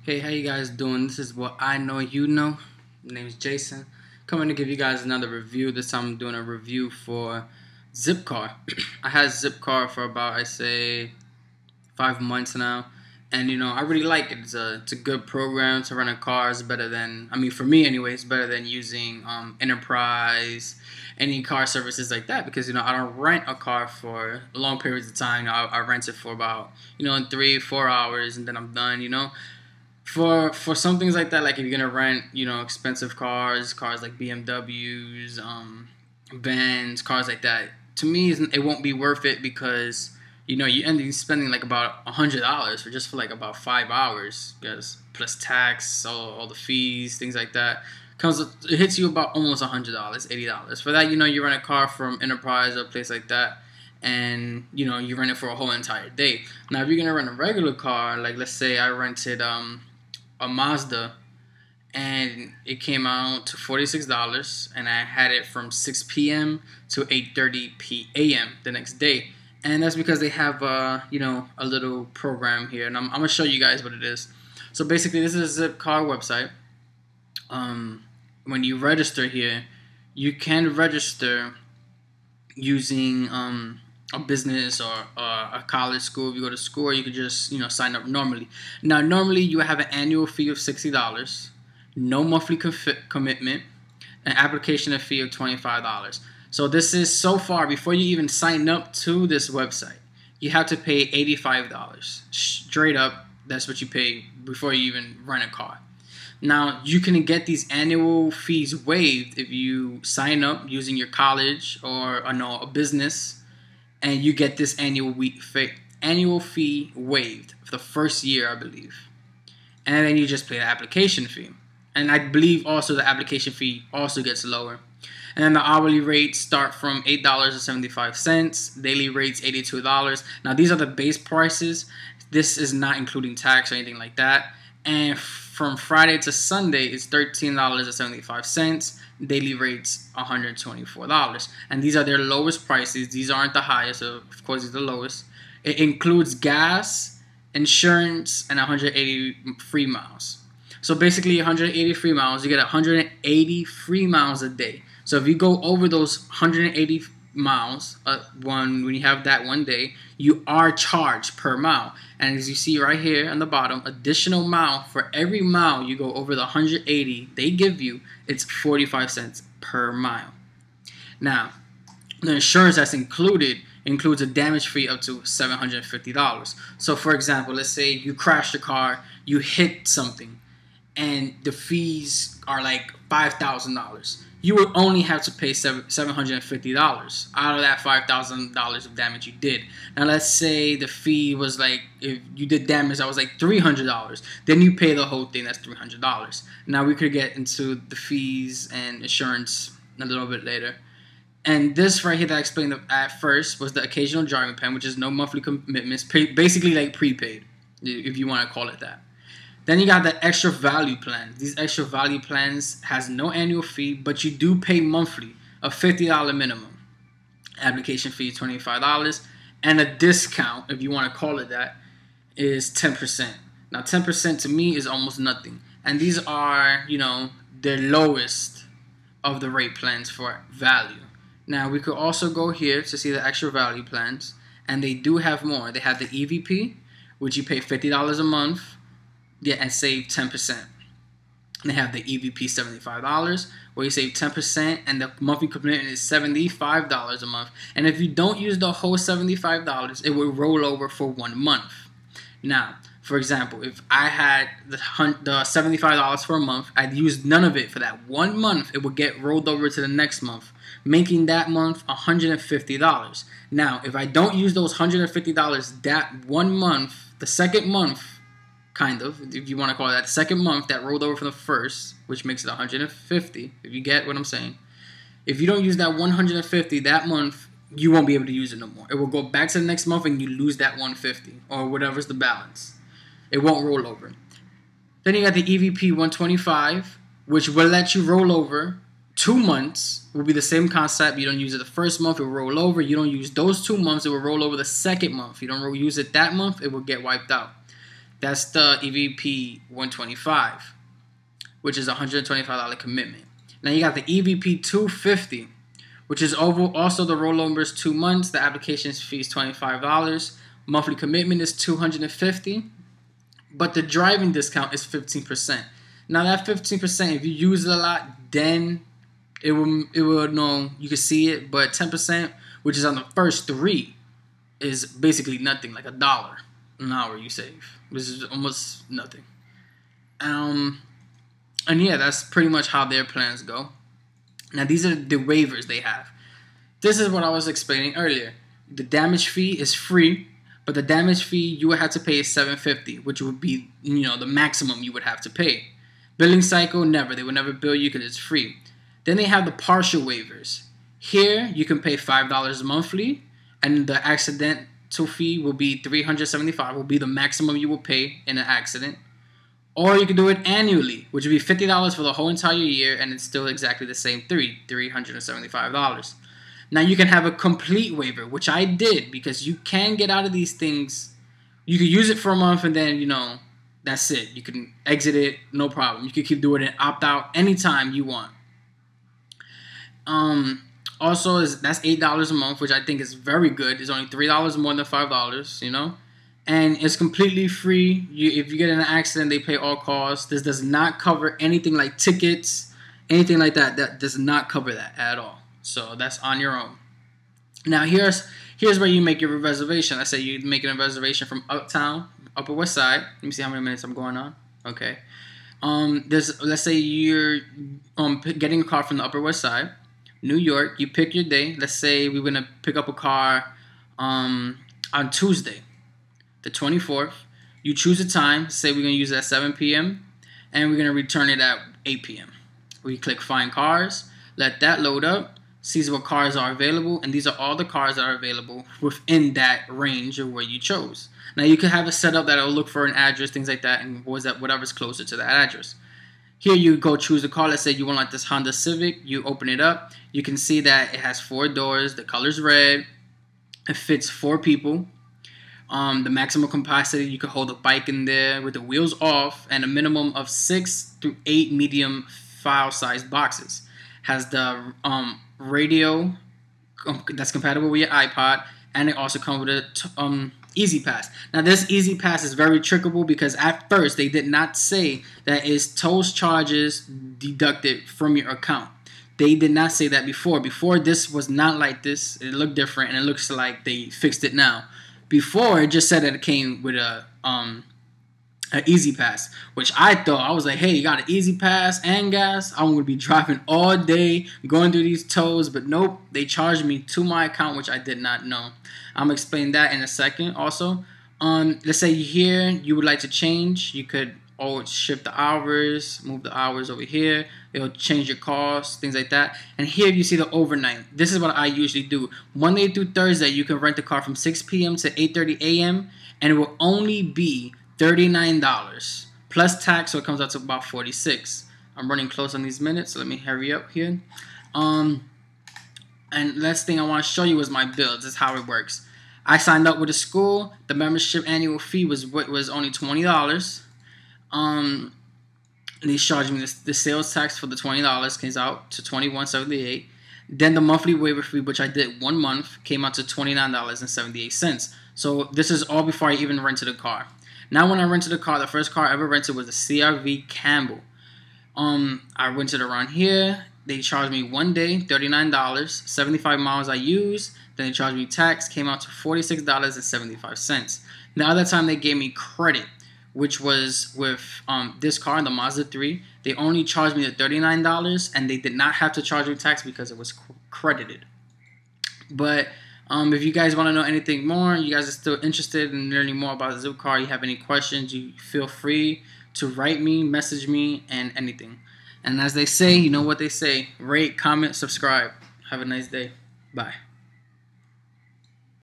Hey, how you guys doing? This is what I know you know. My name is Jason. Coming to give you guys another review. This time I'm doing a review for Zipcar. I had Zipcar for about, I say, 5 months now, and I really like it. It's a good program to rent a car. It's better than, I mean, for me anyway, it's better than using Enterprise, any car services like that, because I don't rent a car for long periods of time. I rent it for about 3-4 hours, and then I'm done. For some things like that, like if you're gonna rent, expensive cars like BMWs, Benz, cars like that, to me it won't be worth it because you end up spending like about $100 for like about 5 hours, because plus tax, all the fees, things like that. It hits you about almost $100, $80 for that. You rent a car from Enterprise or a place like that, and you rent it for a whole entire day. Now if you're gonna rent a regular car, like let's say I rented a Mazda, and it came out to $46, and I had it from 6 p.m. to 8:30 p.m. the next day. And that's because they have a little program here, and I'm gonna show you guys what it is. So basically, this is a Zipcar website. When you register here, you can register using a business or a college school. If you go to school, or you could just sign up normally. Now, normally you have an annual fee of $60, no monthly commitment, an application fee of $25. So this is so far before you even sign up to this website, you have to pay $85 straight up. That's what you pay before you even rent a car. Now, you can get these annual fees waived if you sign up using your college or a business, and you get this annual fee waived for the first year, I believe. And then you just pay the application fee. And I believe also the application fee also gets lower. And then the hourly rates start from $8.75. Daily rates $82. Now these are the base prices. This is not including tax or anything like that. And from Friday to Sunday, it's $13.75. Daily rates $124. And these are their lowest prices. These aren't the highest, so of course these are the lowest. It includes gas, insurance, and 180 free miles. So basically 180 free miles, you get 180 free miles a day. So if you go over those 180 miles when you have that one day, you are charged per mile. And as you see right here on the bottom, additional mile, for every mile you go over the 180 they give you, it's 45 cents per mile. Now, the insurance that's includes a damage fee up to $750. So for example, let's say you crashed your car, you hit something, and the fees are like $5,000. You would only have to pay $750 out of that $5,000 of damage you did. Now let's say the fee was like, if you did damage that was like $300, then you pay the whole thing. That's $300. Now we could get into the fees and insurance a little bit later. And this right here that I explained at first was the occasional driving plan, which is no monthly commitments, basically like prepaid, if you want to call it that. Then you got the extra value plan. These extra value plans has no annual fee, but you do pay monthly, a $50 minimum. Application fee is $25, and a discount, if you want to call it that, is 10%. Now 10% to me is almost nothing. And these are, the lowest of the rate plans for value. Now we could also go here to see the extra value plans, and they do have more. They have the EVP, which you pay $50 a month. Yeah, and save 10%. They have the EVP $75, where you save 10%, and the monthly commitment is $75 a month. And if you don't use the whole $75, it will roll over for 1 month. Now, for example, if I had the $75 for a month, I'd used none of it for that 1 month, it would get rolled over to the next month, making that month $150. Now, if I don't use those $150 that 1 month, the second month, kind of, if you want to call it that, the second month that rolled over from the first, which makes it 150, if you get what I'm saying. If you don't use that 150 that month, you won't be able to use it no more. It will go back to the next month and you lose that 150 or whatever's the balance. It won't roll over. Then you got the EVP 125, which will let you roll over 2 months. Will be the same concept. You don't use it the first month, it will roll over. You don't use those 2 months, it will roll over the second month. You don't use it that month, it will get wiped out. That's the EVP 125, which is a $125 commitment. Now you got the EVP 250, which is also the rollover is 2 months. The application fee is $25. Monthly commitment is $250, but the driving discount is 15%. Now that 15%, if you use it a lot, then it will know you can see it. But 10%, which is on the first 3, is basically nothing, like $1 an hour you save, which is almost nothing. And yeah, that's pretty much how their plans go. Now these are the waivers they have. This is what I was explaining earlier. The damage fee is free, but the damage fee you would have to pay is $750, which would be, the maximum you would have to pay. Billing cycle, never. They would never bill you because it's free. Then they have the partial waivers. Here you can pay $5 monthly, and the accidental fee will be $375. Will be the maximum you will pay in an accident. Or you can do it annually, which would be $50 for the whole entire year, and it's still exactly the same $375. Now you can have a complete waiver, which I did, because you can get out of these things. You can use it for a month, and then, that's it. You can exit it, no problem. You can keep doing it, opt out anytime you want. Also, that's $8 a month, which I think is very good. It's only $3 more than $5, And it's completely free. If you get in an accident, they pay all costs. This does not cover anything like tickets, anything like that. That does not cover that at all. So that's on your own. Now here's where you make your reservation. Let's say you're making a reservation from Uptown, Upper West Side. Let me see how many minutes I'm going on. Okay. Let's say you're getting a car from the Upper West Side, New York. You pick your day. Let's say we're gonna pick up a car on Tuesday, the 24th. You choose a time. Say we're going to use it at 7 p.m. and we're going to return it at 8 p.m. We click Find Cars. Let that load up. Sees what cars are available. And these are all the cars that are available within that range of where you chose. Now, you can have it set up that it'll look for an address, things like that, and whatever's closer to that address. Here you go choose a car. Let's say you want like this Honda Civic. You open it up. You can see that it has 4 doors. The color's red. It fits 4 people. The maximum capacity, you could hold a bike in there with the wheels off, and a minimum of 6 through 8 medium file size boxes. Has the radio that's compatible with your iPod, and it also comes with a Easy Pass. Now this Easy Pass is very trickable because at first they did not say that it's tolls charges deducted from your account. They did not say that before. Before, this was not like this. It looked different, and it looks like they fixed it now. Before, it just said that it came with a Easy Pass, which I was like, hey, you got an Easy Pass and gas? I'm going to be driving all day, going through these tolls, but nope, they charged me to my account, which I did not know. I'm going to explain that in a second also. Let's say here you would like to change. You could always shift the hours, move the hours over here. It'll change your costs, things like that. And here you see the overnight. This is what I usually do. Monday through Thursday, you can rent a car from 6 p.m. to 8:30 a.m. and it will only be $39 plus tax, so it comes out to about $46. I'm running close on these minutes, so let me hurry up here. And last thing I want to show you is my bill. This is how it works. I signed up with a school. The membership annual fee was only $20. They charged me the sales tax for the $20 came out to $21.78. Then the monthly waiver fee, which I did 1 month, came out to $29.78. So this is all before I even rented a car. Now when I rented a car, the first car I ever rented was a CRV Campbell. I rented around here. They charged me 1 day, $39, 75 miles I used. Then they charged me tax, came out to $46.75. The other time they gave me credit, which was with this car, the Mazda 3. They only charged me the $39, and they did not have to charge me tax because it was credited. But if you guys want to know anything more, you guys are still interested in learning more about Zipcar, you have any questions, you feel free to write me, message me, and anything. And as they say, you know what they say, rate, comment, subscribe. Have a nice day. Bye.